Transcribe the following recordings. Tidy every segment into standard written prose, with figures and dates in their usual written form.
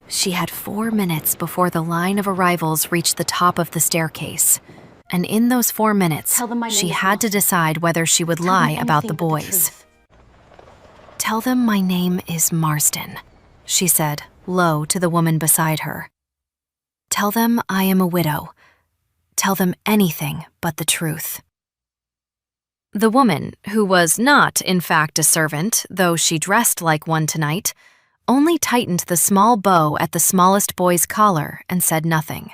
She had 4 minutes before the line of arrivals reached the top of the staircase. And in those 4 minutes, she had to decide whether she would lie about the boys. "Tell them my name is Marsden," she said, low to the woman beside her. "Tell them I am a widow. Tell them anything but the truth." The woman, who was not, in fact, a servant, though she dressed like one tonight, only tightened the small bow at the smallest boy's collar and said nothing.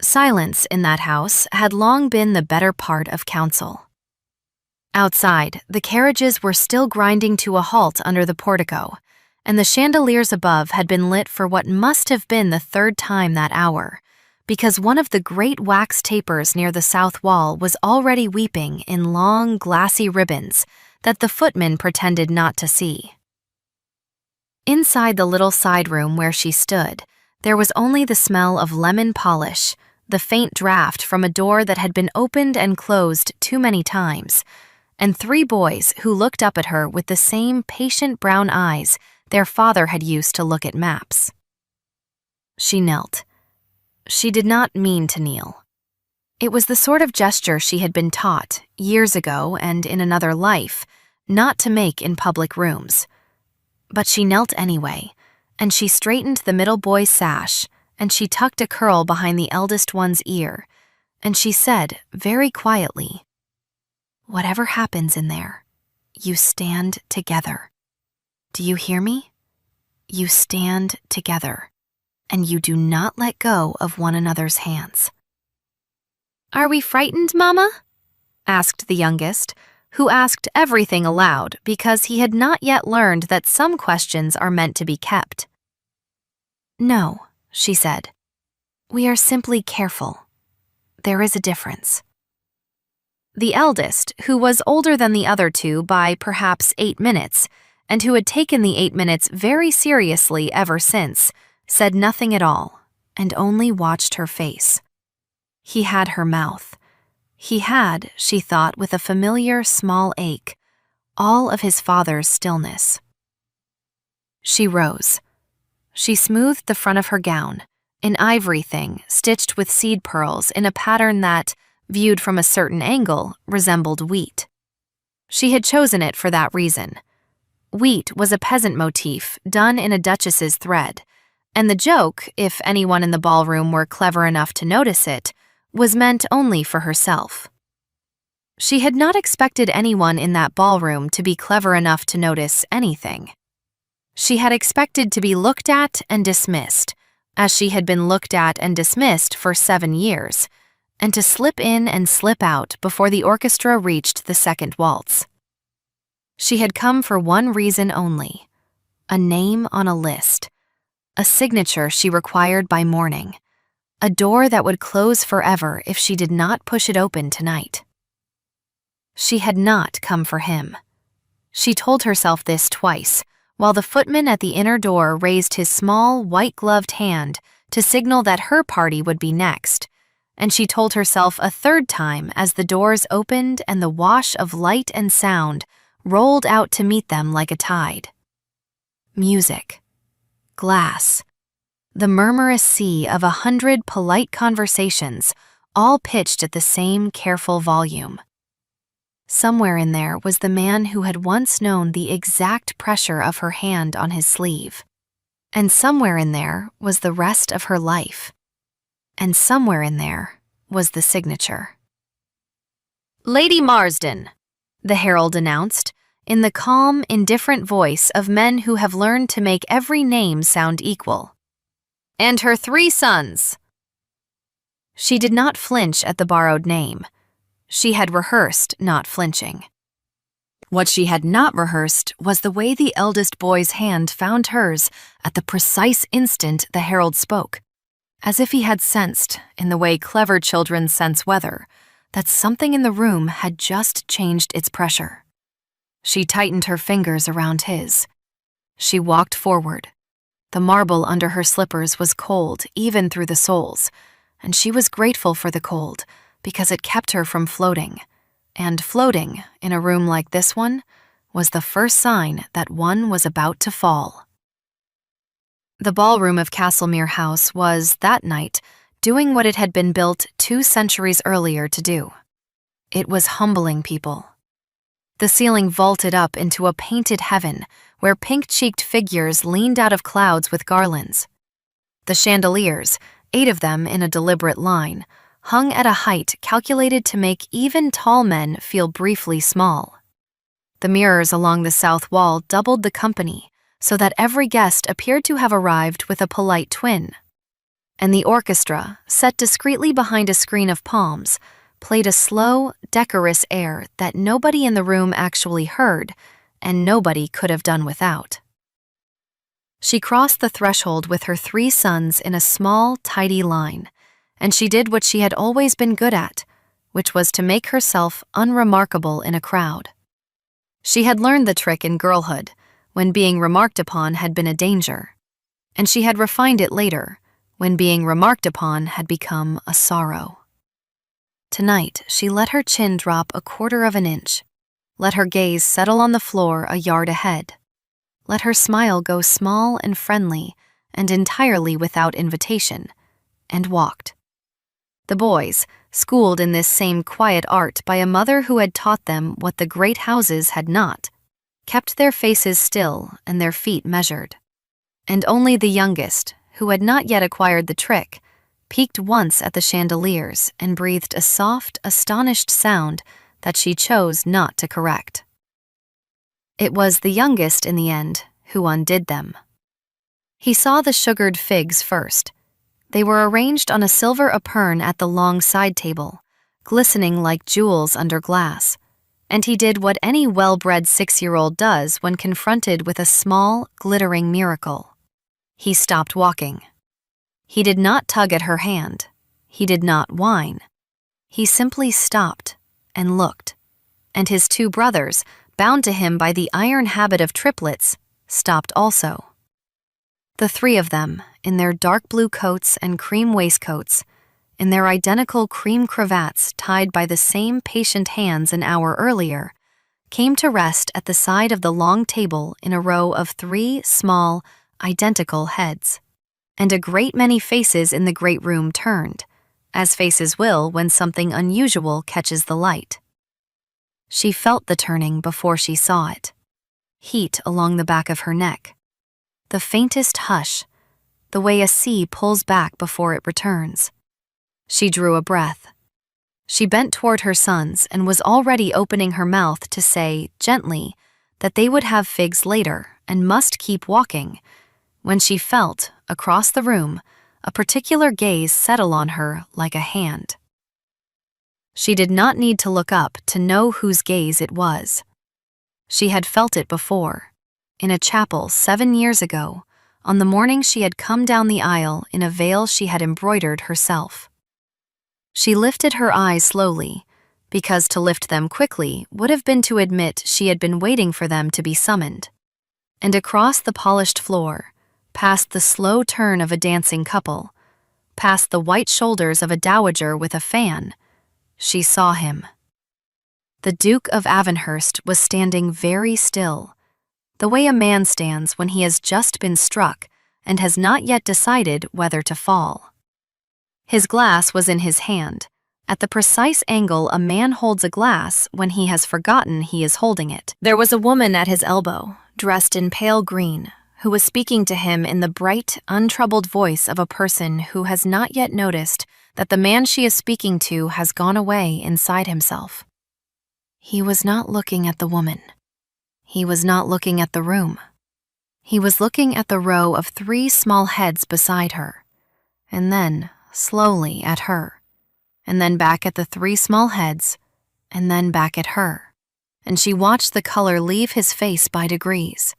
Silence in that house had long been the better part of counsel. Outside, the carriages were still grinding to a halt under the portico, and the chandeliers above had been lit for what must have been the 3rd time that hour, because one of the great wax tapers near the south wall was already weeping in long, glassy ribbons that the footman pretended not to see. Inside the little side room where she stood, there was only the smell of lemon polish, the faint draft from a door that had been opened and closed too many times, and 3 boys who looked up at her with the same patient brown eyes their father had used to look at maps. She knelt. She did not mean to kneel. It was the sort of gesture she had been taught, years ago and in another life, not to make in public rooms. But she knelt anyway, and she straightened the middle boy's sash, and she tucked a curl behind the eldest one's ear, and she said, very quietly, "Whatever happens in there, you stand together. Do you hear me? You stand together, and you do not let go of one another's hands." "Are we frightened, Mama?" asked the youngest, who asked everything aloud because he had not yet learned that some questions are meant to be kept. "No," she said. "We are simply careful. There is a difference." The eldest, who was older than the other 2 by perhaps 8 minutes, and who had taken the 8 minutes very seriously ever since, said nothing at all, and only watched her face. He had her mouth. He had, she thought with a familiar small ache, all of his father's stillness. She rose. She smoothed the front of her gown, an ivory thing stitched with seed pearls in a pattern that, viewed from a certain angle, resembled wheat. She had chosen it for that reason. Wheat was a peasant motif done in a duchess's thread, and the joke, if anyone in the ballroom were clever enough to notice it, was meant only for herself. She had not expected anyone in that ballroom to be clever enough to notice anything. She had expected to be looked at and dismissed, as she had been looked at and dismissed for 7 years, and to slip in and slip out before the orchestra reached the 2nd waltz. She had come for one reason only: a name on a list, a signature she required by morning, a door that would close forever if she did not push it open tonight. She had not come for him. She told herself this twice, while the footman at the inner door raised his small, white-gloved hand to signal that her party would be next, and she told herself a 3rd time as the doors opened and the wash of light and sound rolled out to meet them like a tide. Music. Glass. The murmurous sea of 100 polite conversations, all pitched at the same careful volume. Somewhere in there was the man who had once known the exact pressure of her hand on his sleeve. And somewhere in there was the rest of her life. And somewhere in there was the signature. "Lady Marsden," the herald announced, in the calm, indifferent voice of men who have learned to make every name sound equal. "And her 3 sons." She did not flinch at the borrowed name. She had rehearsed not flinching. What she had not rehearsed was the way the eldest boy's hand found hers at the precise instant the herald spoke, as if he had sensed, in the way clever children sense weather, that something in the room had just changed its pressure. She tightened her fingers around his. She walked forward. The marble under her slippers was cold even through the soles, and she was grateful for the cold because it kept her from floating. And floating, in a room like this one, was the first sign that one was about to fall. The ballroom of Castlemere House was, that night, doing what it had been built 2 centuries earlier to do. It was humbling people. The ceiling vaulted up into a painted heaven where pink-cheeked figures leaned out of clouds with garlands. The chandeliers, 8 of them in a deliberate line, hung at a height calculated to make even tall men feel briefly small. The mirrors along the south wall doubled the company, so that every guest appeared to have arrived with a polite twin. And the orchestra, set discreetly behind a screen of palms, played a slow, decorous air that nobody in the room actually heard, and nobody could have done without. She crossed the threshold with her 3 sons in a small, tidy line, and she did what she had always been good at, which was to make herself unremarkable in a crowd. She had learned the trick in girlhood, when being remarked upon had been a danger, and she had refined it later, when being remarked upon had become a sorrow. Tonight, she let her chin drop 1/4 of an inch, let her gaze settle on the floor a yard ahead, let her smile go small and friendly and entirely without invitation, and walked. The boys, schooled in this same quiet art by a mother who had taught them what the great houses had not, kept their faces still and their feet measured. And only the youngest, who had not yet acquired the trick, peeked once at the chandeliers and breathed a soft, astonished sound that she chose not to correct. It was the youngest, in the end, who undid them. He saw the sugared figs first. They were arranged on a silver epergne at the long side table, glistening like jewels under glass, and he did what any well-bred 6-year-old does when confronted with a small, glittering miracle. He stopped walking. He did not tug at her hand. He did not whine. He simply stopped and looked, and his 2 brothers, bound to him by the iron habit of triplets, stopped also. The 3 of them, in their dark blue coats and cream waistcoats, in their identical cream cravats tied by the same patient hands an hour earlier, came to rest at the side of the long table in a row of 3 small, identical heads. And a great many faces in the great room turned, as faces will when something unusual catches the light. She felt the turning before she saw it. Heat along the back of her neck. The faintest hush, the way a sea pulls back before it returns. She drew a breath. She bent toward her sons and was already opening her mouth to say, gently, that they would have figs later and must keep walking, when she felt, across the room, a particular gaze settle on her like a hand. She did not need to look up to know whose gaze it was. She had felt it before, in a chapel 7 years ago, on the morning she had come down the aisle in a veil she had embroidered herself. She lifted her eyes slowly, because to lift them quickly would have been to admit she had been waiting for them to be summoned. And across the polished floor, past the slow turn of a dancing couple, past the white shoulders of a dowager with a fan, she saw him. The Duke of Avonhurst was standing very still, the way a man stands when he has just been struck and has not yet decided whether to fall. His glass was in his hand, at the precise angle a man holds a glass when he has forgotten he is holding it. There was a woman at his elbow, dressed in pale green, who was speaking to him in the bright, untroubled voice of a person who has not yet noticed that the man she is speaking to has gone away inside himself. He was not looking at the woman. He was not looking at the room. He was looking at the row of 3 small heads beside her, and then, slowly, at her, and then back at the 3 small heads, and then back at her, and she watched the color leave his face by degrees,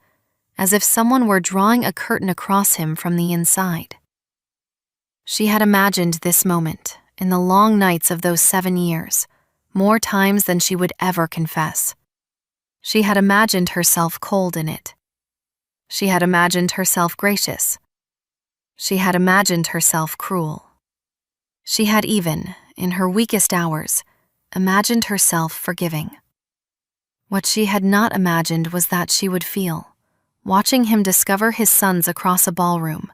as if someone were drawing a curtain across him from the inside. She had imagined this moment, in the long nights of those 7 years, more times than she would ever confess. She had imagined herself cold in it. She had imagined herself gracious. She had imagined herself cruel. She had even, in her weakest hours, imagined herself forgiving. What she had not imagined was that she would feel, watching him discover his sons across a ballroom,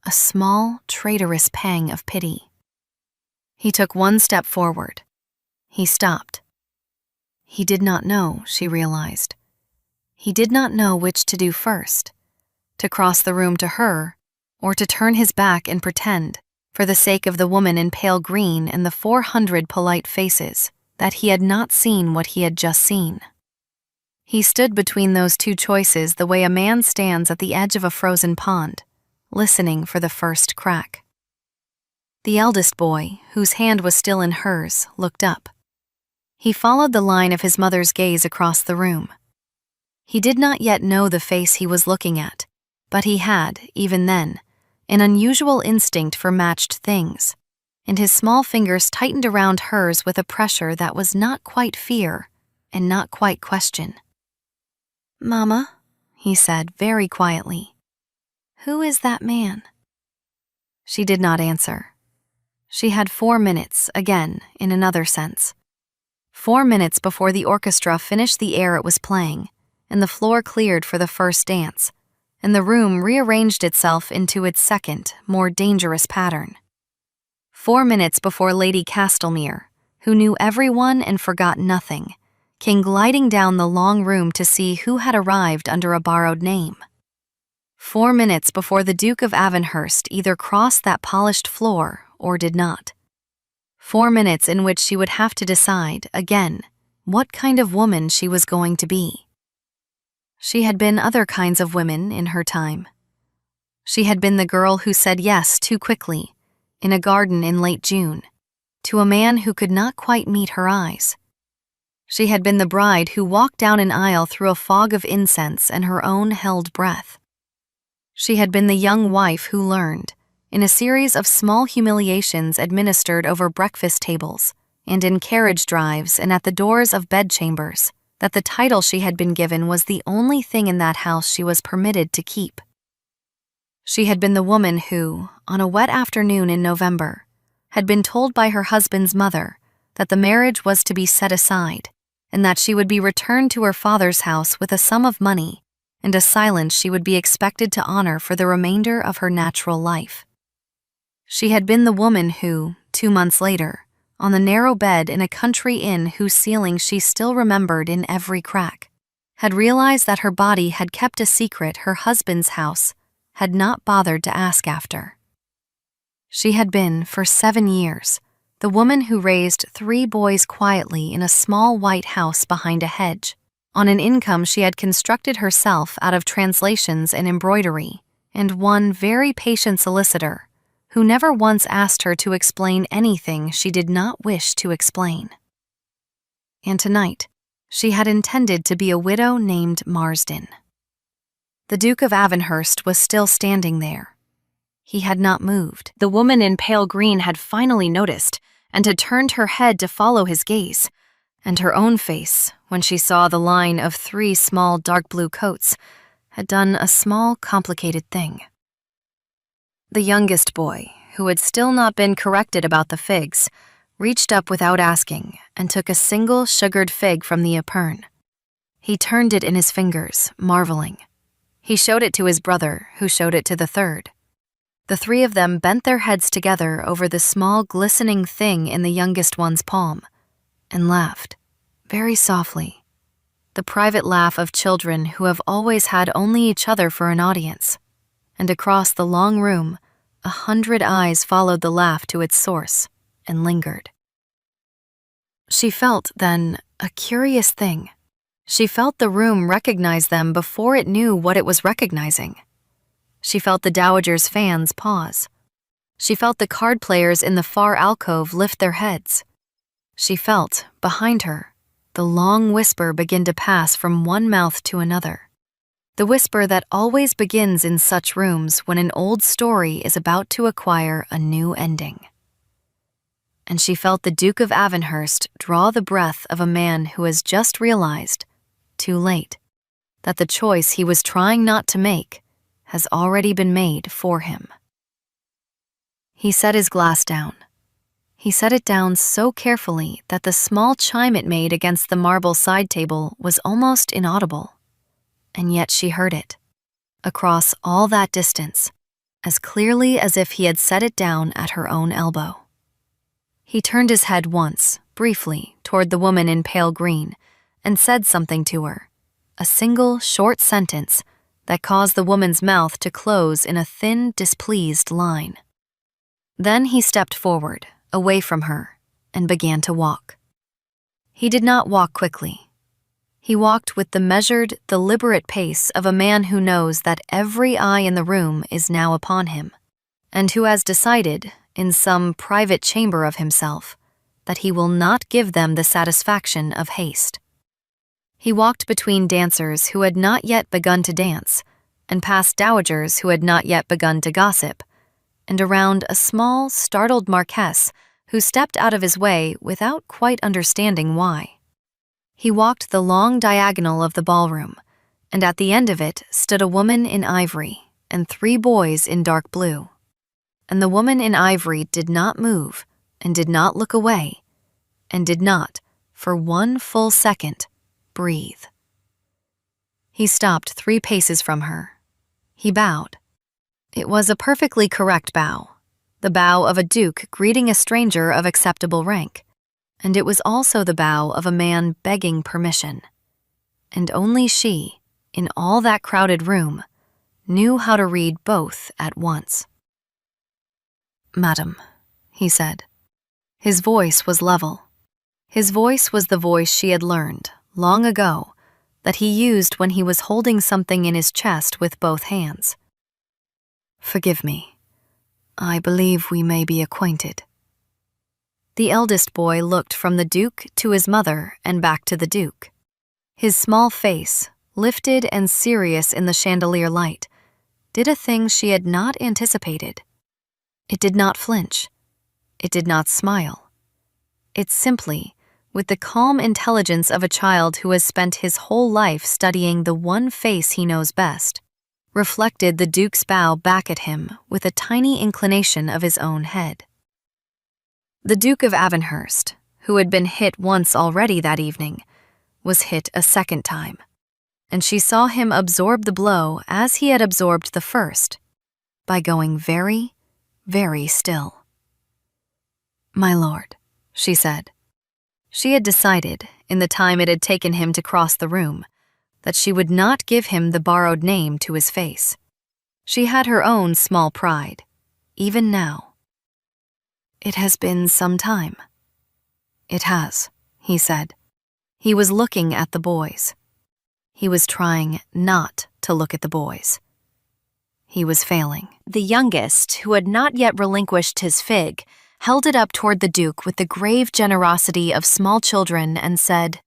a small, traitorous pang of pity. He took one step forward. He stopped. He did not know, she realized. He did not know which to do first, to cross the room to her, or to turn his back and pretend, for the sake of the woman in pale green and the 400 polite faces, that he had not seen what he had just seen. He stood between those two choices the way a man stands at the edge of a frozen pond, listening for the first crack. The eldest boy, whose hand was still in hers, looked up. He followed the line of his mother's gaze across the room. He did not yet know the face he was looking at, but he had, even then, an unusual instinct for matched things, and his small fingers tightened around hers with a pressure that was not quite fear and not quite question. "Mama," he said very quietly, "who is that man?" She did not answer. She had 4 minutes, again, in another sense. 4 minutes before the orchestra finished the air it was playing, and the floor cleared for the first dance, and the room rearranged itself into its second, more dangerous pattern. 4 minutes before Lady Castlemere, who knew everyone and forgot nothing, came gliding down the long room to see who had arrived under a borrowed name. 4 minutes before the Duke of Avonhurst either crossed that polished floor or did not. 4 minutes in which she would have to decide, again, what kind of woman she was going to be. She had been other kinds of women in her time. She had been the girl who said yes too quickly, in a garden in late June, to a man who could not quite meet her eyes. She had been the bride who walked down an aisle through a fog of incense and her own held breath. She had been the young wife who learned, in a series of small humiliations administered over breakfast tables and in carriage drives and at the doors of bedchambers, that the title she had been given was the only thing in that house she was permitted to keep. She had been the woman who, on a wet afternoon in November, had been told by her husband's mother that the marriage was to be set aside and that she would be returned to her father's house with a sum of money and a silence she would be expected to honor for the remainder of her natural life. She had been the woman who, 2 months later, on the narrow bed in a country inn whose ceiling she still remembered in every crack, had realized that her body had kept a secret her husband's house had not bothered to ask after. She had been, for 7 years, the woman who raised 3 boys quietly in a small white house behind a hedge, on an income she had constructed herself out of translations and embroidery, and one very patient solicitor who never once asked her to explain anything she did not wish to explain. And tonight, she had intended to be a widow named Marsden. The Duke of Avonhurst was still standing there. He had not moved. The woman in pale green had finally noticed and had turned her head to follow his gaze, and her own face, when she saw the line of 3 small dark blue coats, had done a small, complicated thing. The youngest boy, who had still not been corrected about the figs, reached up without asking and took a single sugared fig from the epergne. He turned it in his fingers, marveling. He showed it to his brother, who showed it to the third. The 3 of them bent their heads together over the small glistening thing in the youngest one's palm, and laughed, very softly, the private laugh of children who have always had only each other for an audience, and across the long room, 100 eyes followed the laugh to its source and lingered. She felt, then, a curious thing. She felt the room recognize them before it knew what it was recognizing. She felt the dowager's fans pause. She felt the card players in the far alcove lift their heads. She felt, behind her, the long whisper begin to pass from one mouth to another. The whisper that always begins in such rooms when an old story is about to acquire a new ending. And she felt the Duke of Avonhurst draw the breath of a man who has just realized, too late, that the choice he was trying not to make has already been made for him. He set his glass down. He set it down so carefully that the small chime it made against the marble side table was almost inaudible. And yet she heard it, across all that distance, as clearly as if he had set it down at her own elbow. He turned his head once, briefly, toward the woman in pale green, and said something to her, a single short sentence that caused the woman's mouth to close in a thin, displeased line. Then he stepped forward, away from her, and began to walk. He did not walk quickly. He walked with the measured, deliberate pace of a man who knows that every eye in the room is now upon him, and who has decided, in some private chamber of himself, that he will not give them the satisfaction of haste. He walked between dancers who had not yet begun to dance, and past dowagers who had not yet begun to gossip, and around a small, startled marquess who stepped out of his way without quite understanding why. He walked the long diagonal of the ballroom, and at the end of it stood a woman in ivory and 3 boys in dark blue. And the woman in ivory did not move, and did not look away, and did not, for 1 full second, breathe. He stopped 3 paces from her. He bowed. It was a perfectly correct bow, the bow of a duke greeting a stranger of acceptable rank, and it was also the bow of a man begging permission. And only she, in all that crowded room, knew how to read both at once. "Madam," he said. His voice was level. His voice was the voice she had learned, long ago, that he used when he was holding something in his chest with both hands. "Forgive me. I believe we may be acquainted." The eldest boy looked from the Duke to his mother and back to the Duke. His small face, lifted and serious in the chandelier light, did a thing she had not anticipated. It did not flinch. It did not smile. It simply, with the calm intelligence of a child who has spent his whole life studying the one face he knows best, reflected the Duke's bow back at him with a tiny inclination of his own head. The Duke of Avonhurst, who had been hit once already that evening, was hit a second time, and she saw him absorb the blow as he had absorbed the first, by going very, very still. "My lord," she said. She had decided, in the time it had taken him to cross the room, that she would not give him the borrowed name to his face. She had her own small pride, even now. "It has been some time." "It has," he said. He was looking at the boys. He was trying not to look at the boys. He was failing. The youngest, who had not yet relinquished his fig, held it up toward the Duke with the grave generosity of small children and said,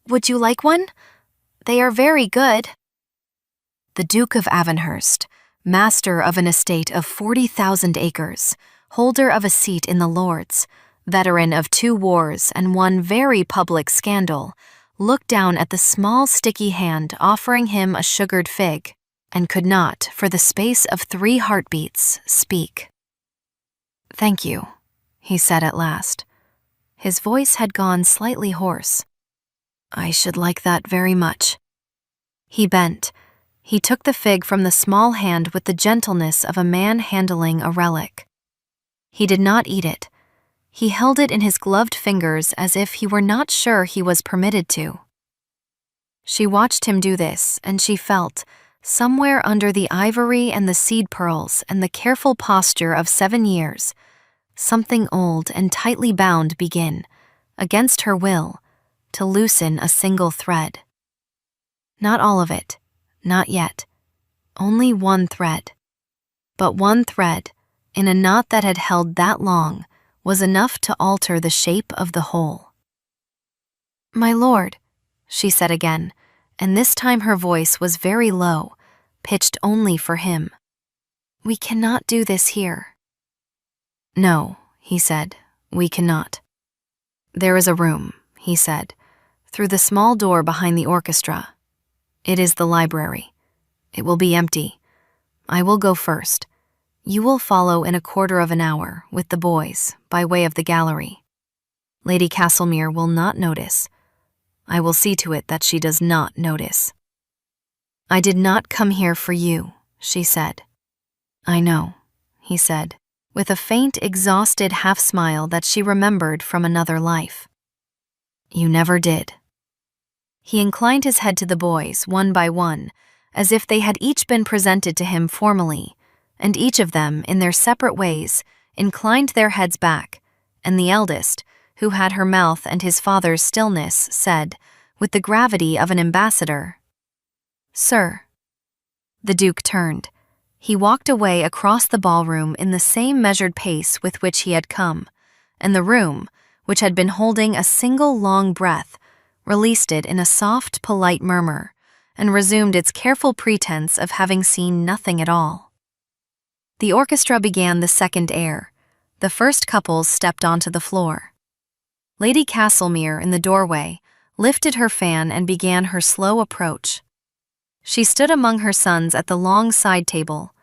"Would you like one? They are very good." The Duke of Avonhurst, master of an estate of 40,000 acres, holder of a seat in the Lords, veteran of 2 wars and 1 very public scandal, looked down at the small sticky hand offering him a sugared fig, and could not, for the space of 3 heartbeats, speak. "Thank you," he said at last. His voice had gone slightly hoarse. "I should like that very much." He bent. He took the fig from the small hand with the gentleness of a man handling a relic. He did not eat it. He held it in his gloved fingers as if he were not sure he was permitted to. She watched him do this, and she felt, somewhere under the ivory and the seed pearls and the careful posture of 7 years, something old and tightly bound begin, against her will, to loosen a single thread. Not all of it, not yet. Only 1 thread. But 1 thread, in a knot that had held that long, was enough to alter the shape of the whole. "My lord," she said again, and this time her voice was very low, pitched only for him. "We cannot do this here." "No," he said, "we cannot." "There is a room," he said, "through the small door behind the orchestra. It is the library. It will be empty. I will go first. You will follow in a quarter of an hour, with the boys, by way of the gallery. Lady Castlemere will not notice. I will see to it that she does not notice." "I did not come here for you," she said. "I know," he said, with a faint, exhausted half-smile that she remembered from another life. You never did. He inclined his head to the boys, one by one, as if they had each been presented to him formally, and each of them, in their separate ways, inclined their heads back, and the eldest, who had her mouth and his father's stillness, said, with the gravity of an ambassador, Sir. The Duke turned. He walked away across the ballroom in the same measured pace with which he had come, and the room, which had been holding a single long breath, released it in a soft, polite murmur, and resumed its careful pretense of having seen nothing at all. The orchestra began the second air. The first couples stepped onto the floor. Lady Castlemere, in the doorway, lifted her fan and began her slow approach. She stood among her sons at the long side table,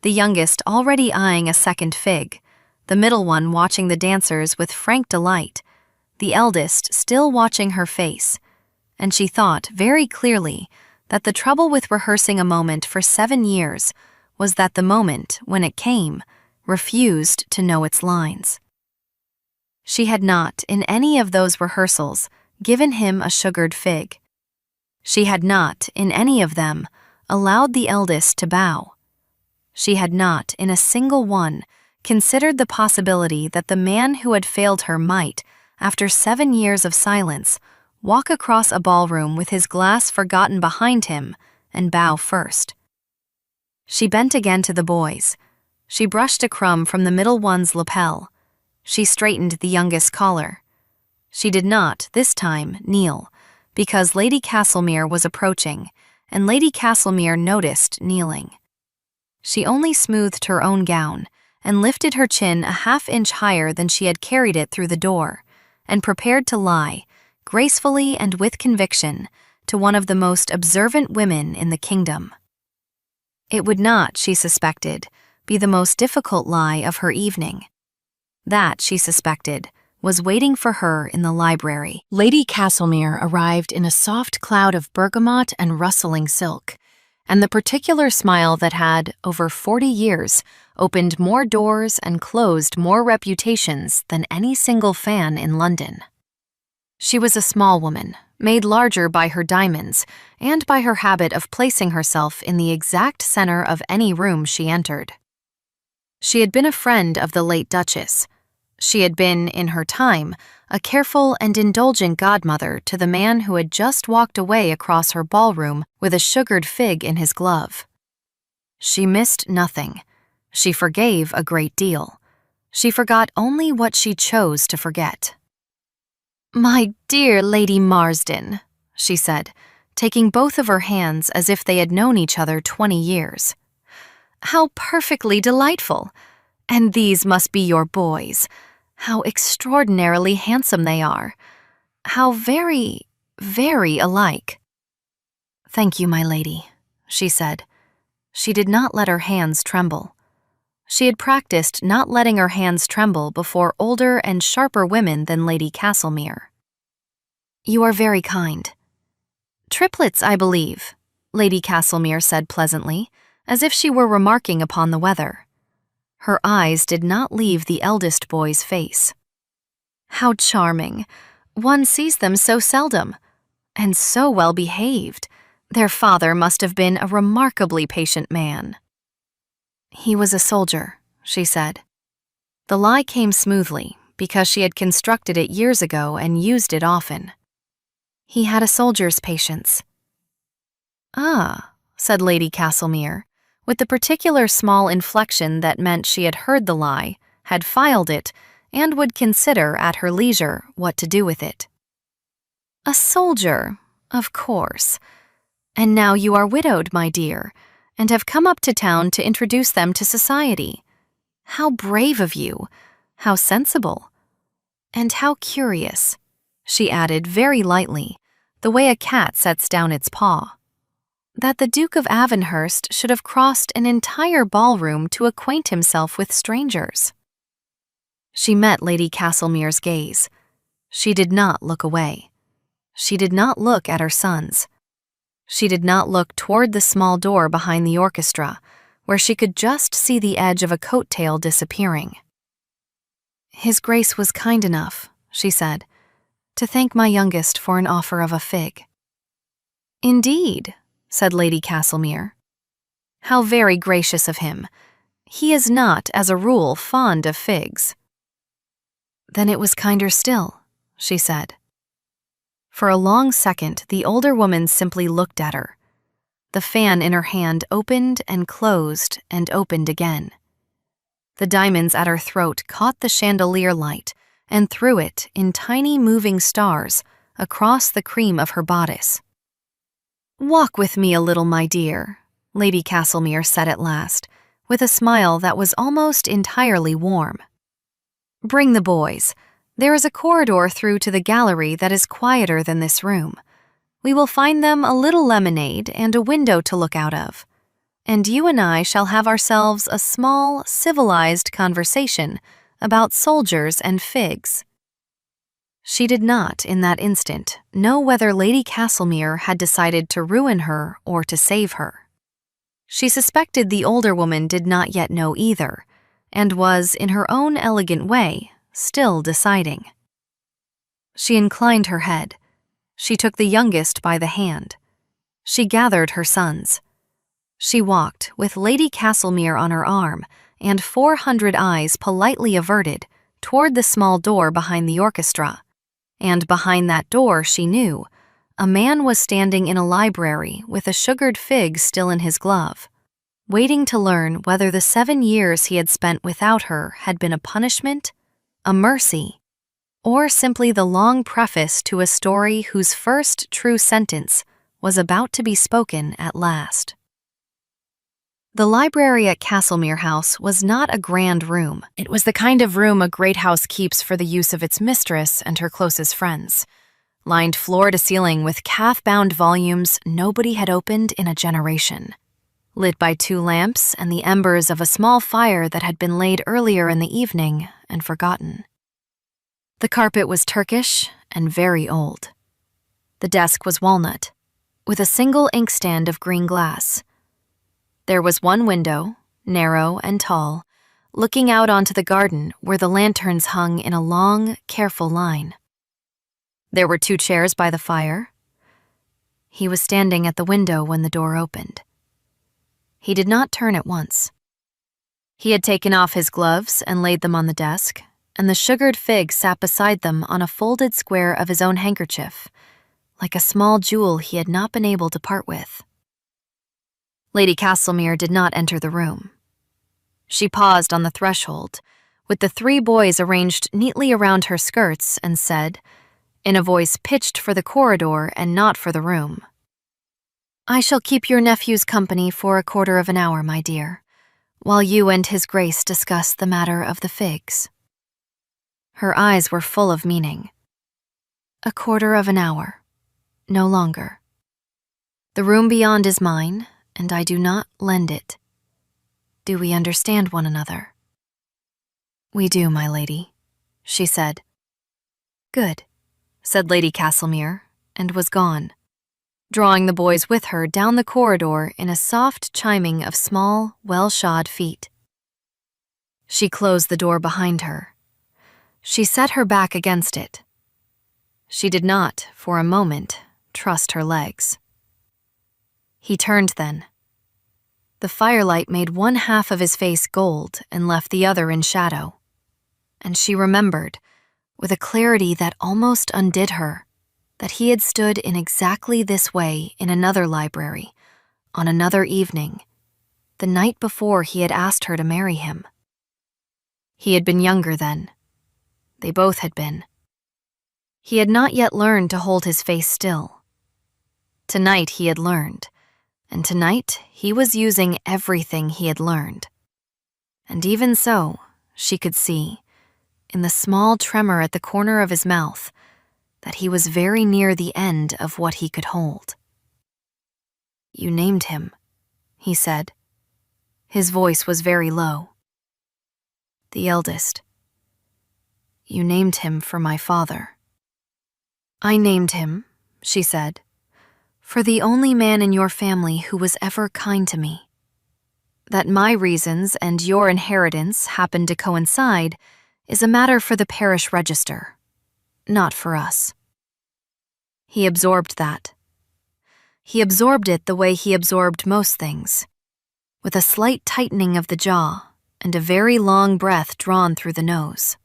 the youngest already eyeing a second fig, the middle one watching the dancers with frank delight, the eldest still watching her face, and she thought very clearly that the trouble with rehearsing a moment for 7 years was that the moment, when it came, refused to know its lines. She had not, in any of those rehearsals, given him a sugared fig. She had not, in any of them, allowed the eldest to bow. She had not, in a single one, considered the possibility that the man who had failed her might, after 7 years of silence, walk across a ballroom with his glass forgotten behind him and bow first. She bent again to the boys. She brushed a crumb from the middle one's lapel. She straightened the youngest collar. She did not, this time, kneel, because Lady Castlemere was approaching, and Lady Castlemere noticed kneeling. She only smoothed her own gown and lifted her chin a half-inch higher than she had carried it through the door, and prepared to lie, gracefully and with conviction, to one of the most observant women in the kingdom. It would not, she suspected, be the most difficult lie of her evening. That, she suspected, was waiting for her in the library. Lady Castlemere arrived in a soft cloud of bergamot and rustling silk, and the particular smile that had, over 40 years, opened more doors and closed more reputations than any single fan in London. She was a small woman, made larger by her diamonds and by her habit of placing herself in the exact center of any room she entered. She had been a friend of the late Duchess. She had been, in her time, a careful and indulgent godmother to the man who had just walked away across her ballroom with a sugared fig in his glove. She missed nothing. She forgave a great deal. She forgot only what she chose to forget. "My dear Lady Marsden," she said, taking both of her hands as if they had known each other 20 years. "How perfectly delightful! And these must be your boys. How extraordinarily handsome they are. How very, very alike." "Thank you, my lady," she said. She did not let her hands tremble. She had practiced not letting her hands tremble before older and sharper women than Lady Castlemere. "You are very kind." "Triplets, I believe," Lady Castlemere said pleasantly, as if she were remarking upon the weather. Her eyes did not leave the eldest boy's face. "How charming! One sees them so seldom. And so well behaved. Their father must have been a remarkably patient man." "He was a soldier," she said. The lie came smoothly, because she had constructed it years ago and used it often. "He had a soldier's patience." "Ah," said Lady Castlemere, with the particular small inflection that meant she had heard the lie, had filed it, and would consider at her leisure what to do with it. "A soldier, of course. And now you are widowed, my dear, and have come up to town to introduce them to society. How brave of you, how sensible. And how curious," she added very lightly, the way a cat sets down its paw, "that the Duke of Avonhurst should have crossed an entire ballroom to acquaint himself with strangers." She met Lady Castlemere's gaze. She did not look away. She did not look at her sons. She did not look toward the small door behind the orchestra, where she could just see the edge of a coat tail disappearing. "His Grace was kind enough," she said, "to thank my youngest for an offer of a fig." "Indeed," said Lady Castlemere. "How very gracious of him. He is not, as a rule, fond of figs." "Then it was kinder still," she said. For a long second, the older woman simply looked at her. The fan in her hand opened and closed and opened again. The diamonds at her throat caught the chandelier light and threw it in tiny moving stars across the cream of her bodice. "Walk with me a little, my dear," Lady Castlemere said at last, with a smile that was almost entirely warm. "Bring the boys. There is a corridor through to the gallery that is quieter than this room. We will find them a little lemonade and a window to look out of, and you and I shall have ourselves a small, civilized conversation about soldiers and figs." She did not, in that instant, know whether Lady Castlemere had decided to ruin her or to save her. She suspected the older woman did not yet know either, and was, in her own elegant way, still deciding. She inclined her head. She took the youngest by the hand. She gathered her sons. She walked, with Lady Castlemere on her arm and 400 eyes politely averted, toward the small door behind the orchestra. And behind that door, she knew, a man was standing in a library with a sugared fig still in his glove, waiting to learn whether the 7 years he had spent without her had been a punishment, a mercy, or simply the long preface to a story whose first true sentence was about to be spoken at last. The library at Castlemere House was not a grand room. It was the kind of room a great house keeps for the use of its mistress and her closest friends, lined floor to ceiling with calf-bound volumes nobody had opened in a generation, lit by 2 lamps and the embers of a small fire that had been laid earlier in the evening and forgotten. The carpet was Turkish and very old. The desk was walnut, with a single inkstand of green glass. There was one window, narrow and tall, looking out onto the garden where the lanterns hung in a long, careful line. There were 2 chairs by the fire. He was standing at the window when the door opened. He did not turn at once. He had taken off his gloves and laid them on the desk, and the sugared fig sat beside them on a folded square of his own handkerchief, like a small jewel he had not been able to part with. Lady Castlemere did not enter the room. She paused on the threshold, with the 3 boys arranged neatly around her skirts, and said, in a voice pitched for the corridor and not for the room, "I shall keep your nephew's company for a quarter of an hour, my dear, while you and his Grace discuss the matter of the figs." Her eyes were full of meaning. "A quarter of an hour, no longer. The room beyond is mine, and I do not lend it. Do we understand one another?" "We do, my lady," she said. "Good," said Lady Castlemere, and was gone, drawing the boys with her down the corridor in a soft chiming of small, well-shod feet. She closed the door behind her. She set her back against it. She did not, for a moment, trust her legs. He turned then. The firelight made one half of his face gold and left the other in shadow. And she remembered, with a clarity that almost undid her, that he had stood in exactly this way in another library, on another evening, the night before he had asked her to marry him. He had been younger then. They both had been. He had not yet learned to hold his face still. Tonight he had learned. And tonight, he was using everything he had learned. And even so, she could see, in the small tremor at the corner of his mouth, that he was very near the end of what he could hold. "You named him," he said. His voice was very low. "The eldest. You named him for my father." "I named him," she said, "for the only man in your family who was ever kind to me. That my reasons and your inheritance happen to coincide is a matter for the parish register, not for us. He absorbed that. He absorbed it the way he absorbed most things, with a slight tightening of the jaw and a very long breath drawn through the nose.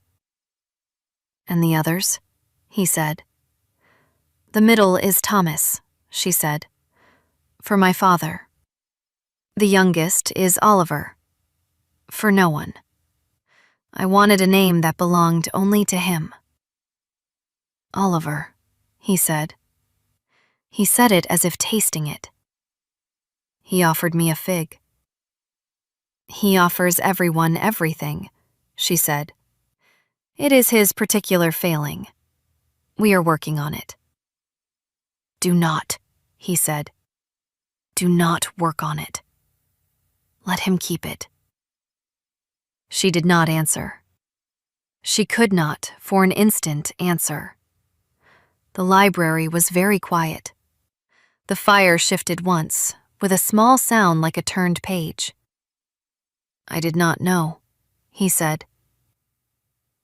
And the others? He said. The middle is Thomas, she said, for my father. The youngest is Oliver, for no one. I wanted a name that belonged only to him. Oliver, he said. He said it as if tasting it. He offered me a fig. He offers everyone everything, she said. It is his particular failing. We are working on it. Do not, he said. Do not work on it. Let him keep it. She did not answer. She could not, for an instant, answer. The library was very quiet. The fire shifted once, with a small sound like a turned page. I did not know, he said.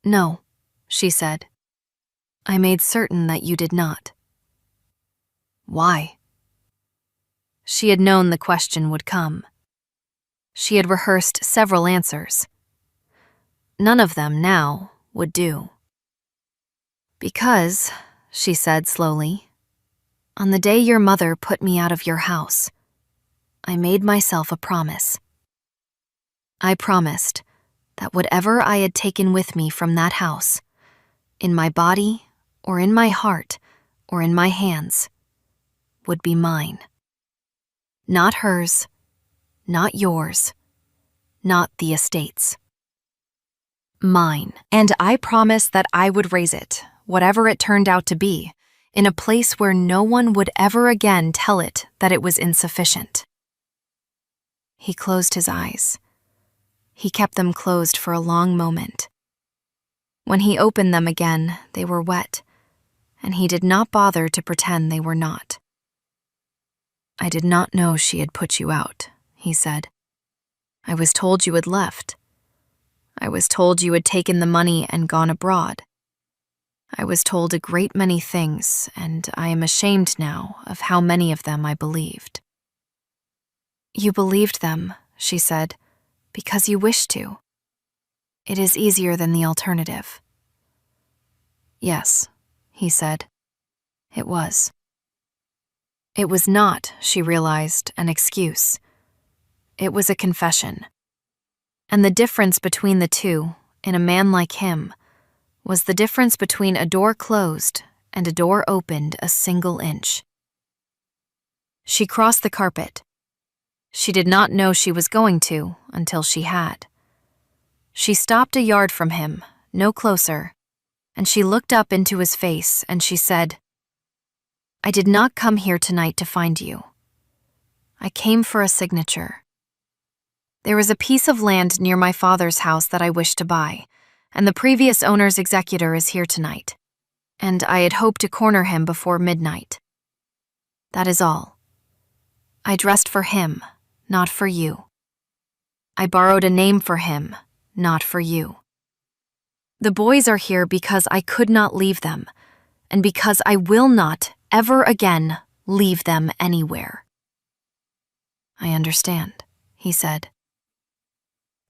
No, she said. I made certain that you did not. Why? She had known the question would come. She had rehearsed several answers. None of them now would do. Because, she said slowly, on the day your mother put me out of your house, I made myself a promise. I promised that whatever I had taken with me from that house, in my body or in my heart or in my hands, would be mine. Not hers, not yours, not the estate's. Mine. And I promised that I would raise it, whatever it turned out to be, in a place where no one would ever again tell it that it was insufficient. He closed his eyes. He kept them closed for a long moment. When he opened them again, they were wet, and he did not bother to pretend they were not. I did not know she had put you out, he said. I was told you had left. I was told you had taken the money and gone abroad. I was told a great many things, and I am ashamed now of how many of them I believed. You believed them, she said, because you wished to. It is easier than the alternative. Yes, he said. It was. It was not, she realized, an excuse. It was a confession. And the difference between the two, in a man like him, was the difference between a door closed and a door opened a single inch. She crossed the carpet. She did not know she was going to until she had. She stopped a yard from him, no closer, and she looked up into his face and she said, I did not come here tonight to find you. I came for a signature. There is a piece of land near my father's house that I wish to buy, and the previous owner's executor is here tonight, and I had hoped to corner him before midnight. That is all. I dressed for him, not for you. I borrowed a name for him, not for you. The boys are here because I could not leave them, and because I will not, ever again, leave them anywhere. I understand, he said.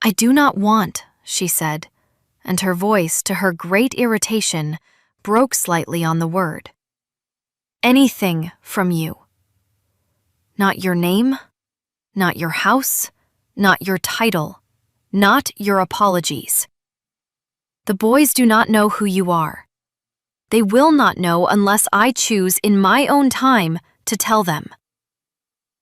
I do not want, she said, and her voice, to her great irritation, broke slightly on the word. Anything from you. Not your name, not your house, not your title, not your apologies. The boys do not know who you are. They will not know unless I choose in my own time to tell them.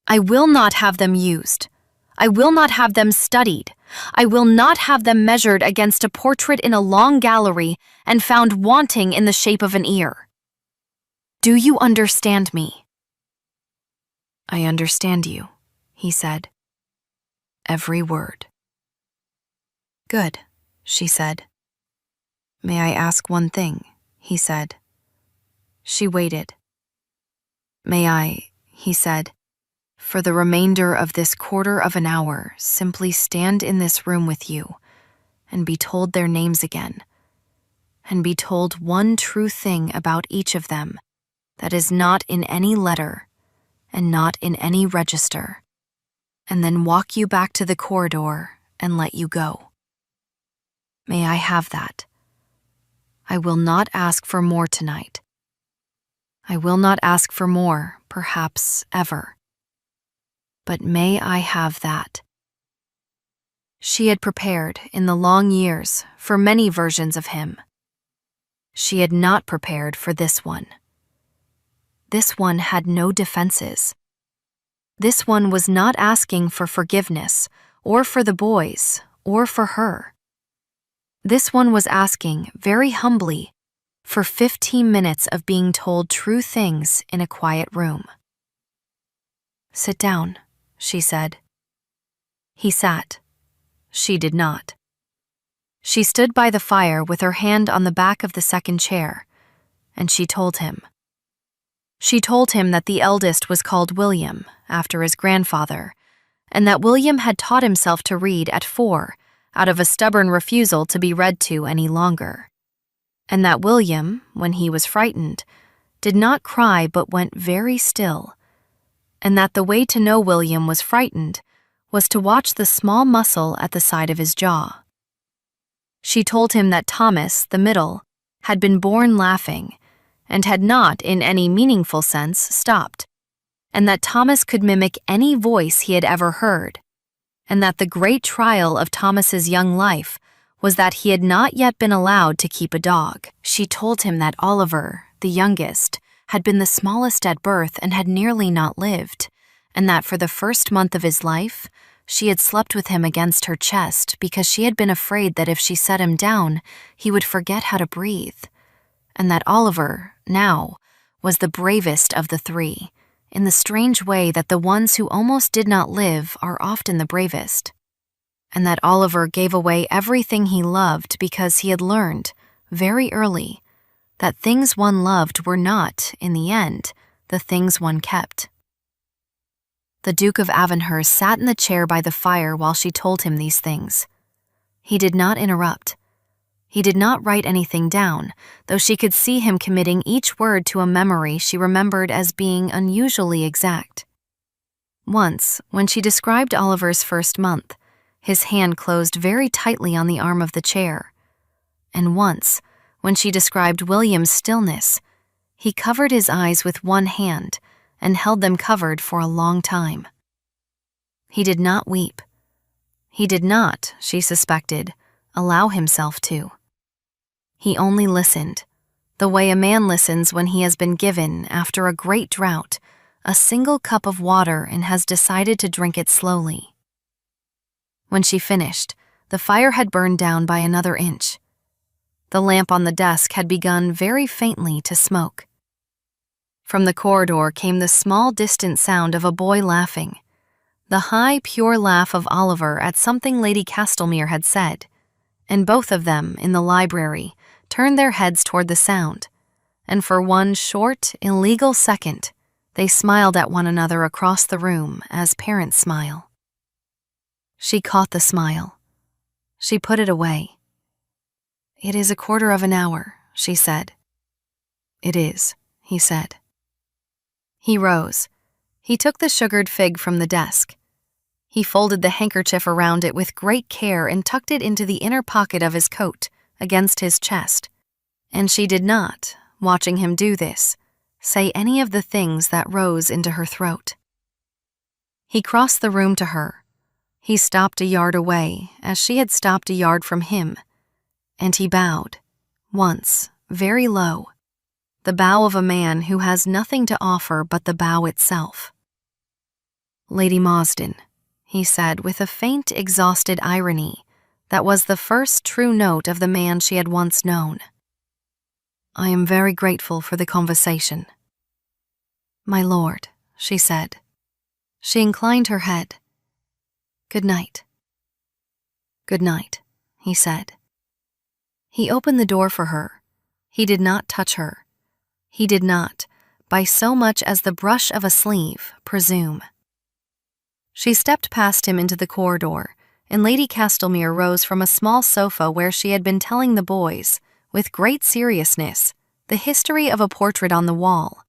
I will not have them used. I will not have them studied. I will not have them measured against a portrait in a long gallery and found wanting in the shape of an ear. Do you understand me? I understand you, he said. Every word. Good, she said. May I ask one thing? He said. She waited. May I, he said, For the remainder of this quarter of an hour, simply stand in this room with you and be told their names again, and be told one true thing about each of them that is not in any letter and not in any register, and then walk you back to the corridor and let you go. May I have that? I will not ask for more tonight. I will not ask for more, perhaps ever. But may I have that? She had prepared, in the long years, for many versions of him. She had not prepared for this one. This one had no defenses. This one was not asking for forgiveness, or for the boys, or for her. This one was asking, very humbly, for 15 minutes of being told true things in a quiet room. "Sit down," she said. He sat. She did not. She stood by the fire with her hand on the back of the second chair, and she told him. She told him that the eldest was called William, after his grandfather, and that William had taught himself to read at 4 out of a stubborn refusal to be read to any longer, and that William, when he was frightened, did not cry but went very still, and that the way to know William was frightened was to watch the small muscle at the side of his jaw. She told him that Thomas, the middle, had been born laughing and had not, in any meaningful sense, stopped, and that Thomas could mimic any voice he had ever heard, and that the great trial of Thomas's young life was that he had not yet been allowed to keep a dog. She told him that Oliver, the youngest, had been the smallest at birth and had nearly not lived, and that for the first month of his life, she had slept with him against her chest because she had been afraid that if she set him down, he would forget how to breathe, and that Oliver, now, was the bravest of the three, in the strange way that the ones who almost did not live are often the bravest, and that Oliver gave away everything he loved because he had learned, very early, that things one loved were not, in the end, the things one kept. The Duke of Avonhurst sat in the chair by the fire while she told him these things. He did not interrupt. He did not write anything down, though she could see him committing each word to a memory she remembered as being unusually exact. Once, when she described Oliver's first month, his hand closed very tightly on the arm of the chair. And once, when she described William's stillness, he covered his eyes with one hand and held them covered for a long time. He did not weep. He did not, she suspected, allow himself to. He only listened, the way a man listens when he has been given, after a great drought, a single cup of water and has decided to drink it slowly. When she finished, the fire had burned down by another inch. The lamp on the desk had begun very faintly to smoke. From the corridor came the small distant sound of a boy laughing, the high, pure laugh of Oliver at something Lady Castlemere had said, and both of them, in the library, turned their heads toward the sound, and for one short, illegal second, they smiled at one another across the room as parents smile. She caught the smile. She put it away. "It is a quarter of an hour," she said. "It is," he said. He rose. He took the sugared fig from the desk. He folded the handkerchief around it with great care and tucked it into the inner pocket of his coat, against his chest. And she did not, watching him do this, say any of the things that rose into her throat. He crossed the room to her. He stopped a yard away, as she had stopped a yard from him, and he bowed, once, very low, the bow of a man who has nothing to offer but the bow itself. "Lady Mosden," he said with a faint, exhausted irony that was the first true note of the man she had once known. "I am very grateful for the conversation." "My lord," she said. She inclined her head. "Good night." "Good night," he said. He opened the door for her. He did not touch her. He did not, by so much as the brush of a sleeve, presume. She stepped past him into the corridor, and Lady Castlemere rose from a small sofa where she had been telling the boys, with great seriousness, the history of a portrait on the wall.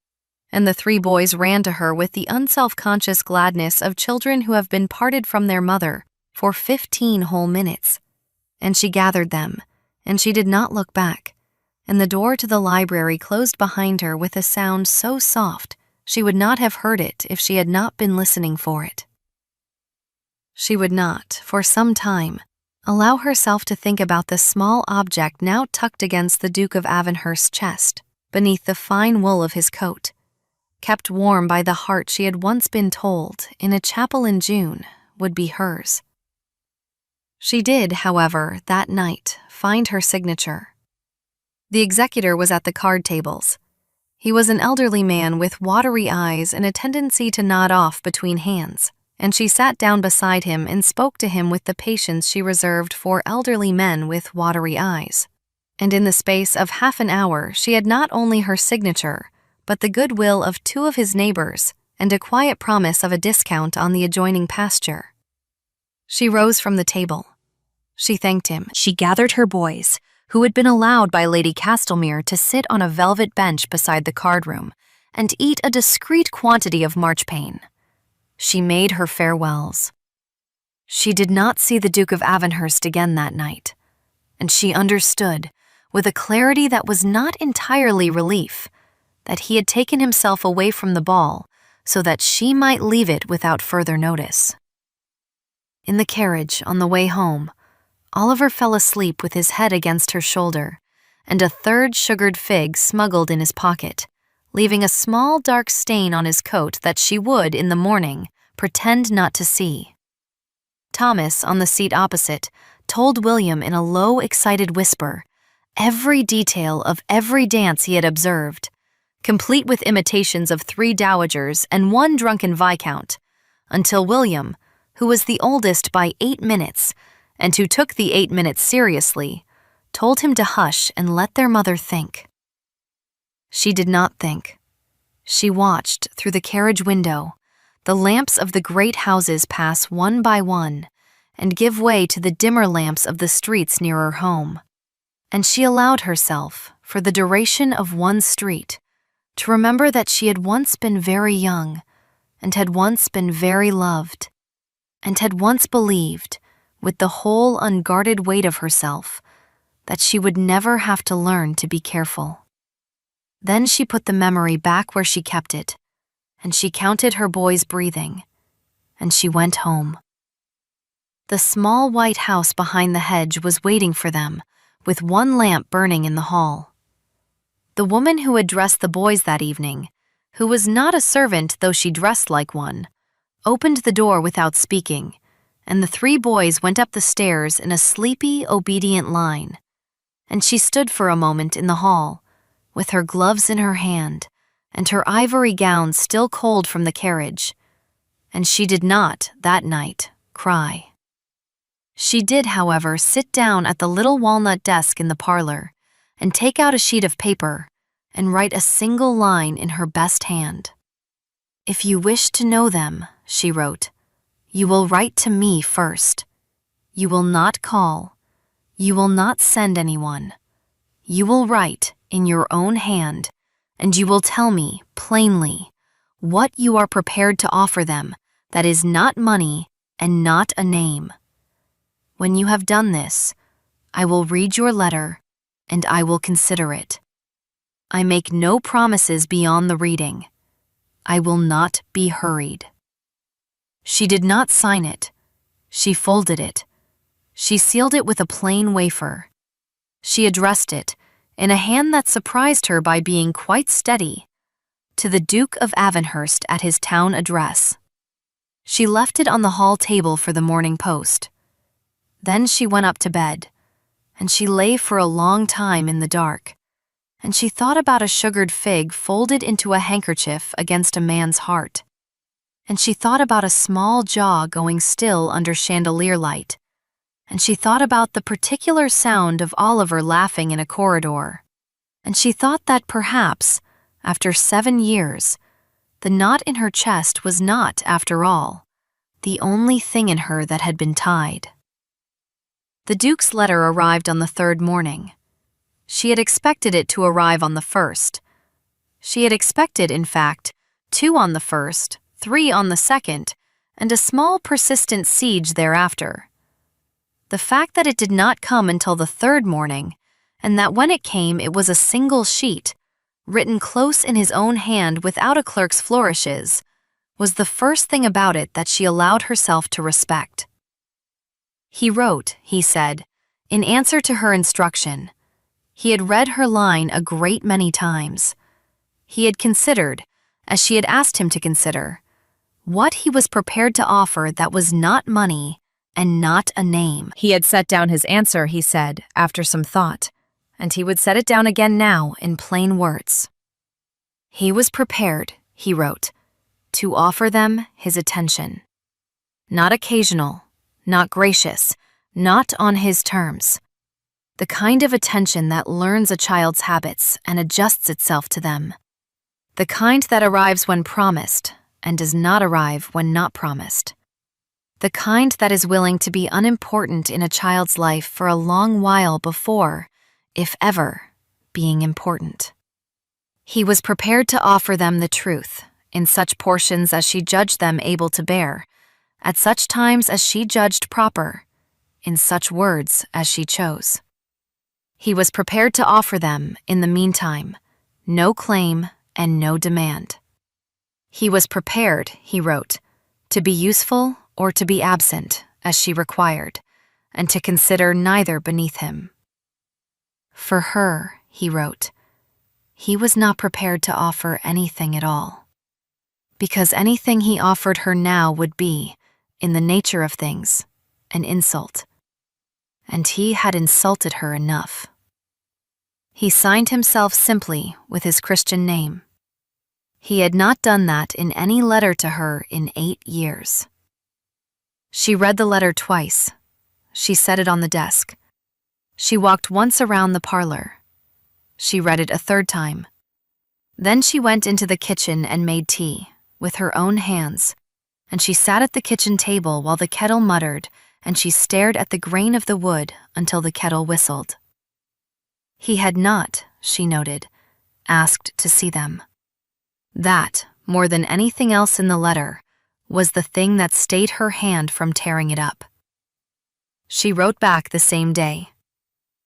And the three boys ran to her with the unself-conscious gladness of children who have been parted from their mother for 15 whole minutes. And she gathered them, and she did not look back, and the door to the library closed behind her with a sound so soft she would not have heard it if she had not been listening for it. She would not, for some time, allow herself to think about the small object now tucked against the Duke of Avonhurst's chest, beneath the fine wool of his coat, kept warm by the heart she had once been told, in a chapel in June, would be hers. She did, however, that night, find her signature. The executor was at the card tables. He was an elderly man with watery eyes and a tendency to nod off between hands, and she sat down beside him and spoke to him with the patience she reserved for elderly men with watery eyes. And in the space of half an hour she had not only her signature, but the goodwill of 2 of his neighbors and a quiet promise of a discount on the adjoining pasture. She rose from the table. She thanked him. She gathered her boys, who had been allowed by Lady Castlemere to sit on a velvet bench beside the card room and eat a discreet quantity of marchpane. She made her farewells. She did not see the Duke of Avonhurst again that night, and she understood, with a clarity that was not entirely relief, that he had taken himself away from the ball so that she might leave it without further notice. In the carriage, on the way home, Oliver fell asleep with his head against her shoulder, and a third sugared fig smuggled in his pocket, leaving a small dark stain on his coat that she would, in the morning, pretend not to see. Thomas, on the seat opposite, told William in a low, excited whisper every detail of every dance he had observed, complete with imitations of 3 dowagers and 1 drunken viscount, until William, who was the oldest by 8 minutes, and who took the 8 minutes seriously, told him to hush and let their mother think. She did not think. She watched, through the carriage window, the lamps of the great houses pass one by one and give way to the dimmer lamps of the streets nearer home. And she allowed herself, for the duration of one street, to remember that she had once been very young, and had once been very loved, and had once believed, with the whole unguarded weight of herself, that she would never have to learn to be careful. Then she put the memory back where she kept it, and she counted her boys' breathing, and she went home. The small white house behind the hedge was waiting for them, with 1 lamp burning in the hall. The woman who had dressed the boys that evening, who was not a servant though she dressed like one, opened the door without speaking, and the 3 boys went up the stairs in a sleepy, obedient line, and she stood for a moment in the hall, with her gloves in her hand, and her ivory gown still cold from the carriage, and she did not, that night, cry. She did, however, sit down at the little walnut desk in the parlor, and take out a sheet of paper, and write a single line in her best hand. "If you wish to know them," she wrote, "you will write to me first. You will not call. You will not send anyone. You will write in your own hand, and you will tell me, plainly, what you are prepared to offer them that is not money and not a name. When you have done this, I will read your letter, and I will consider it. I make no promises beyond the reading. I will not be hurried." She did not sign it. She folded it. She sealed it with a plain wafer. She addressed it, in a hand that surprised her by being quite steady, to the Duke of Avonhurst at his town address. She left it on the hall table for the morning post. Then she went up to bed, and she lay for a long time in the dark, and she thought about a sugared fig folded into a handkerchief against a man's heart, and she thought about a small jaw going still under chandelier light, and she thought about the particular sound of Oliver laughing in a corridor, and she thought that perhaps, after 7 years, the knot in her chest was not, after all, the only thing in her that had been tied. The Duke's letter arrived on the third morning. She had expected it to arrive on the first. She had expected, in fact, 2 on the first, 3 on the second, and a small persistent siege thereafter. The fact that it did not come until the third morning, and that when it came it was a single sheet, written close in his own hand without a clerk's flourishes, was the first thing about it that she allowed herself to respect. He wrote, he said, in answer to her instruction. He had read her line a great many times. He had considered, as she had asked him to consider, what he was prepared to offer that was not money and not a name. He had set down his answer, he said, after some thought, and he would set it down again now in plain words. He was prepared, he wrote, to offer them his attention. Not occasional, not gracious, not on his terms. The kind of attention that learns a child's habits and adjusts itself to them. The kind that arrives when promised and does not arrive when not promised. The kind that is willing to be unimportant in a child's life for a long while before, if ever, being important. He was prepared to offer them the truth, in such portions as she judged them able to bear, at such times as she judged proper, in such words as she chose. He was prepared to offer them, in the meantime, no claim and no demand. He was prepared, he wrote, to be useful or to be absent, as she required, and to consider neither beneath him. For her, he wrote, he was not prepared to offer anything at all, because anything he offered her now would be, in the nature of things, an insult. And he had insulted her enough. He signed himself simply with his Christian name. He had not done that in any letter to her in 8 years. She read the letter twice. She set it on the desk. She walked once around the parlor. She read it a third time. Then she went into the kitchen and made tea, with her own hands, and she sat at the kitchen table while the kettle muttered, and she stared at the grain of the wood until the kettle whistled. He had not, she noted, asked to see them. That, more than anything else in the letter, was the thing that stayed her hand from tearing it up. She wrote back the same day.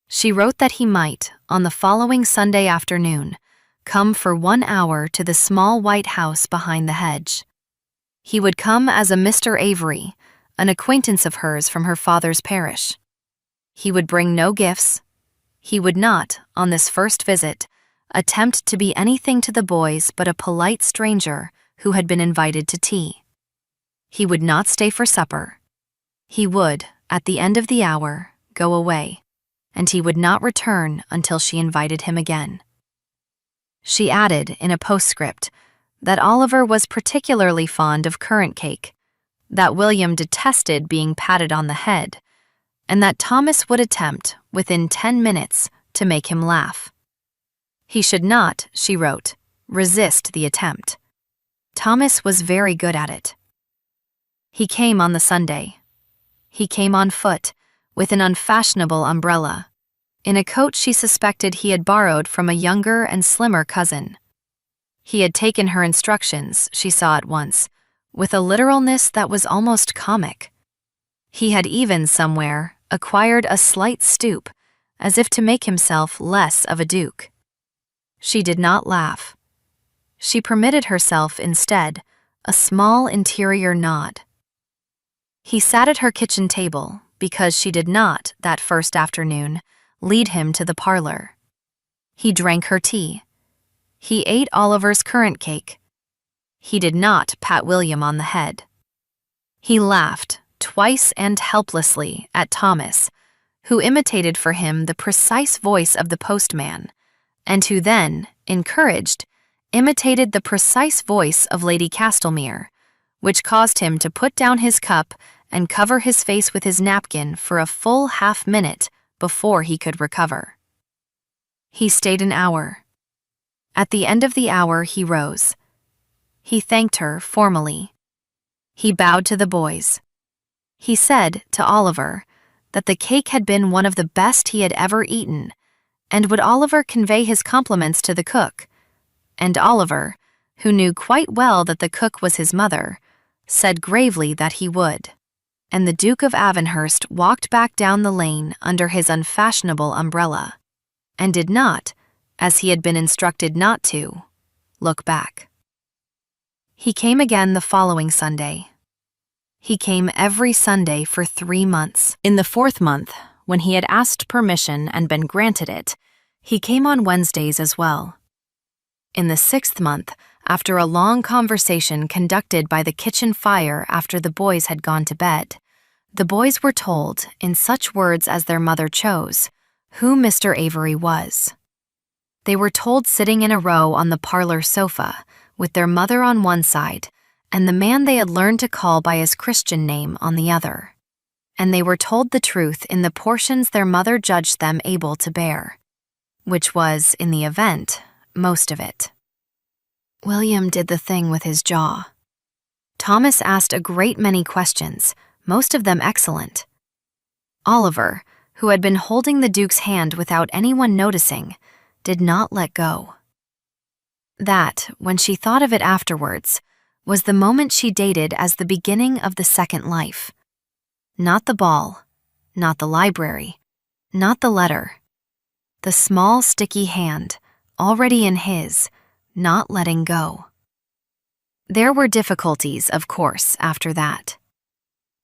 She wrote that he might, on the following Sunday afternoon, come for 1 hour to the small white house behind the hedge. He would come as a Mr. Avery, an acquaintance of hers from her father's parish. He would bring no gifts. He would not, on this first visit, attempt to be anything to the boys but a polite stranger who had been invited to tea. He would not stay for supper. He would, at the end of the hour, go away, and he would not return until she invited him again. She added in a postscript that Oliver was particularly fond of currant cake, that William detested being patted on the head, and that Thomas would attempt, within 10 minutes, to make him laugh. He should not, she wrote, resist the attempt. Thomas was very good at it. He came on the Sunday. He came on foot, with an unfashionable umbrella, in a coat she suspected he had borrowed from a younger and slimmer cousin. He had taken her instructions, she saw at once, with a literalness that was almost comic. He had even, somewhere, acquired a slight stoop, as if to make himself less of a duke. She did not laugh. She permitted herself, instead, a small interior nod. He sat at her kitchen table, because she did not, that first afternoon, lead him to the parlor. He drank her tea. He ate Oliver's currant cake. He did not pat William on the head. He laughed, twice and helplessly, at Thomas, who imitated for him the precise voice of the postman, and who then, encouraged, imitated the precise voice of Lady Castlemere, which caused him to put down his cup and cover his face with his napkin for a full half-minute before he could recover. He stayed an hour. At the end of the hour he rose. He thanked her formally. He bowed to the boys. He said to Oliver that the cake had been one of the best he had ever eaten, and would Oliver convey his compliments to the cook? And Oliver, who knew quite well that the cook was his mother, said gravely that he would. And the Duke of Avonhurst walked back down the lane under his unfashionable umbrella, and did not, as he had been instructed not to, look back. He came again the following Sunday. He came every Sunday for 3 months. In the 4th month, when he had asked permission and been granted it, he came on Wednesdays as well. In the 6th month, after a long conversation conducted by the kitchen fire after the boys had gone to bed, the boys were told, in such words as their mother chose, who Mr. Avery was. They were told sitting in a row on the parlor sofa, with their mother on one side, and the man they had learned to call by his Christian name on the other. And they were told the truth in the portions their mother judged them able to bear, which was, in the event, most of it. William did the thing with his jaw. Thomas asked a great many questions, most of them excellent. Oliver, who had been holding the Duke's hand without anyone noticing, did not let go. That, when she thought of it afterwards, was the moment she dated as the beginning of the second life. Not the ball, not the library, not the letter. The small, sticky hand, already in his, not letting go. There were difficulties, of course, after that.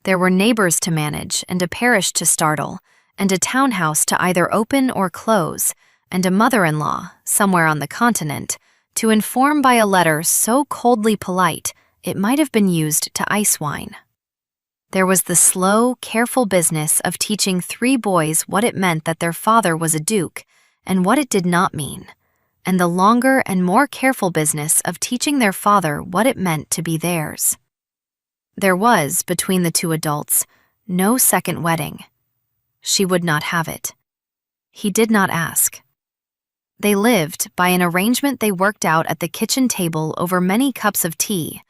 There were neighbors to manage, and a parish to startle, and a townhouse to either open or close, and a mother-in-law, somewhere on the continent, to inform by a letter so coldly polite it might have been used to ice wine. There was the slow, careful business of teaching 3 boys what it meant that their father was a duke, and what it did not mean, and the longer and more careful business of teaching their father what it meant to be theirs. There was, between the 2 adults, no second wedding. She would not have it. He did not ask. They lived by an arrangement they worked out at the kitchen table over many cups of tea,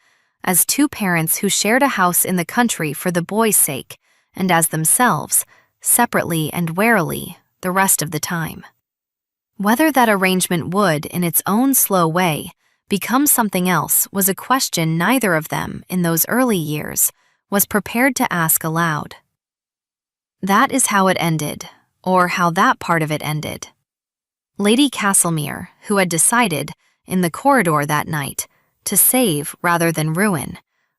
as 2 parents who shared a house in the country for the boys' sake, and as themselves, separately and warily, the rest of the time. Whether that arrangement would, in its own slow way, become something else was a question neither of them, in those early years, was prepared to ask aloud. That is how it ended, or how that part of it ended. Lady Castlemere, who had decided, in the corridor that night, to save rather than ruin,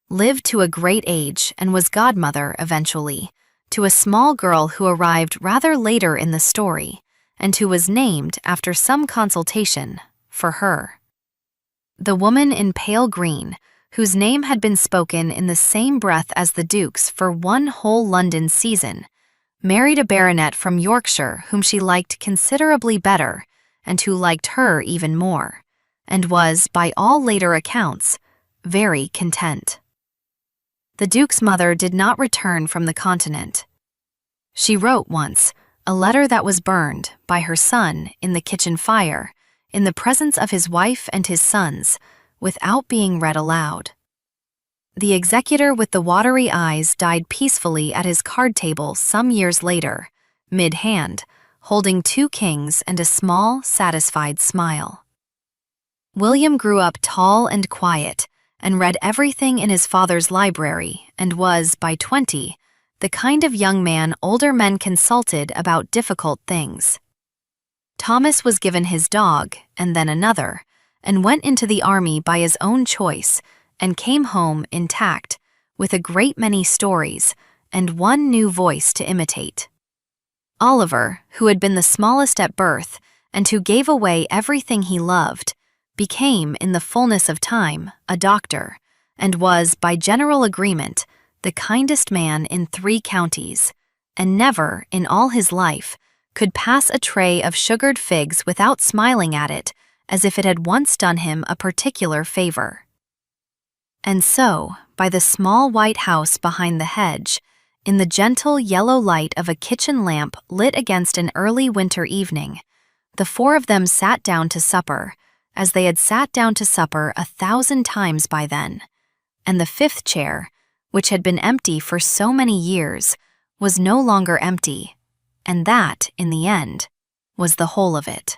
lived to a great age and was godmother, eventually, to a small girl who arrived rather later in the story, and who was named, after some consultation, for her. The woman in pale green, whose name had been spoken in the same breath as the Duke's for 1 whole London season, married a baronet from Yorkshire whom she liked considerably better, and who liked her even more, and was, by all later accounts, very content. The Duke's mother did not return from the continent. She wrote once a letter that was burned by her son in the kitchen fire, in the presence of his wife and his sons, without being read aloud. The executor with the watery eyes died peacefully at his card table some years later, mid-hand, holding 2 kings and a small, satisfied smile. William grew up tall and quiet, and read everything in his father's library, and was, by 20, the kind of young man older men consulted about difficult things. Thomas was given his dog, and then another, and went into the army by his own choice, and came home intact, with a great many stories, and 1 new voice to imitate. Oliver, who had been the smallest at birth, and who gave away everything he loved, became, in the fullness of time, a doctor, and was, by general agreement, the kindest man in 3 counties, and never, in all his life, could pass a tray of sugared figs without smiling at it, as if it had once done him a particular favor. And so, by the small white house behind the hedge, in the gentle yellow light of a kitchen lamp lit against an early winter evening, the 4 of them sat down to supper, as they had sat down to supper 1,000 times by then, and the 5th chair, which had been empty for so many years, was no longer empty, and that, in the end, was the whole of it.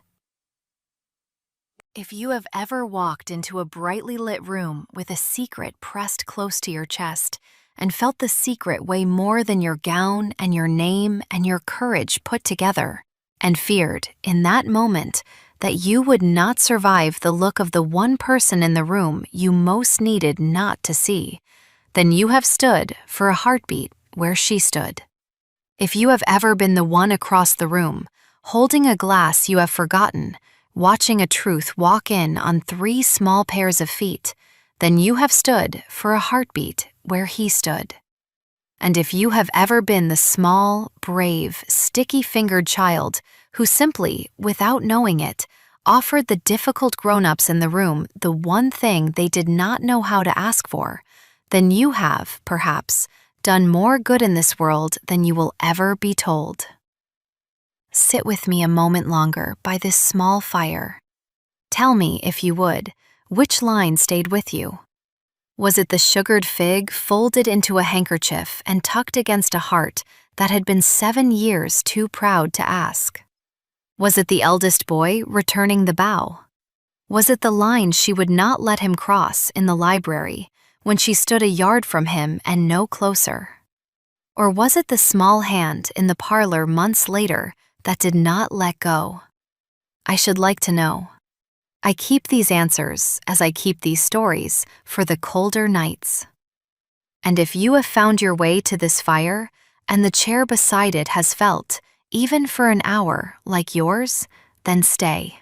If you have ever walked into a brightly lit room with a secret pressed close to your chest and felt the secret weigh more than your gown and your name and your courage put together, and feared, in that moment, that you would not survive the look of the one person in the room you most needed not to see, then you have stood for a heartbeat where she stood. If you have ever been the one across the room, holding a glass you have forgotten, watching a truth walk in on 3 small pairs of feet, then you have stood for a heartbeat where he stood. And if you have ever been the small, brave, sticky-fingered child who simply, without knowing it, offered the difficult grown-ups in the room the one thing they did not know how to ask for, then you have, perhaps, done more good in this world than you will ever be told. Sit with me a moment longer by this small fire. Tell me, if you would, which line stayed with you. Was it the sugared fig folded into a handkerchief and tucked against a heart that had been 7 years too proud to ask? Was it the eldest boy returning the bow? Was it the line she would not let him cross in the library when she stood a yard from him and no closer? Or was it the small hand in the parlor months later that did not let go? I should like to know. I keep these answers, as I keep these stories, for the colder nights. And if you have found your way to this fire, and the chair beside it has felt, even for an hour, like yours, then stay.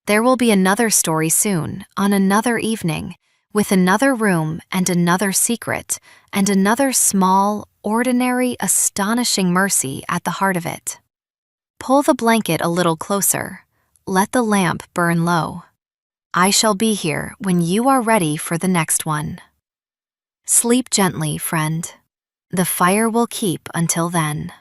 There will be another story soon, on another evening, with another room and another secret, and another small, ordinary, astonishing mercy at the heart of it. Pull the blanket a little closer. Let the lamp burn low. I shall be here when you are ready for the next one. Sleep gently, friend. The fire will keep until then.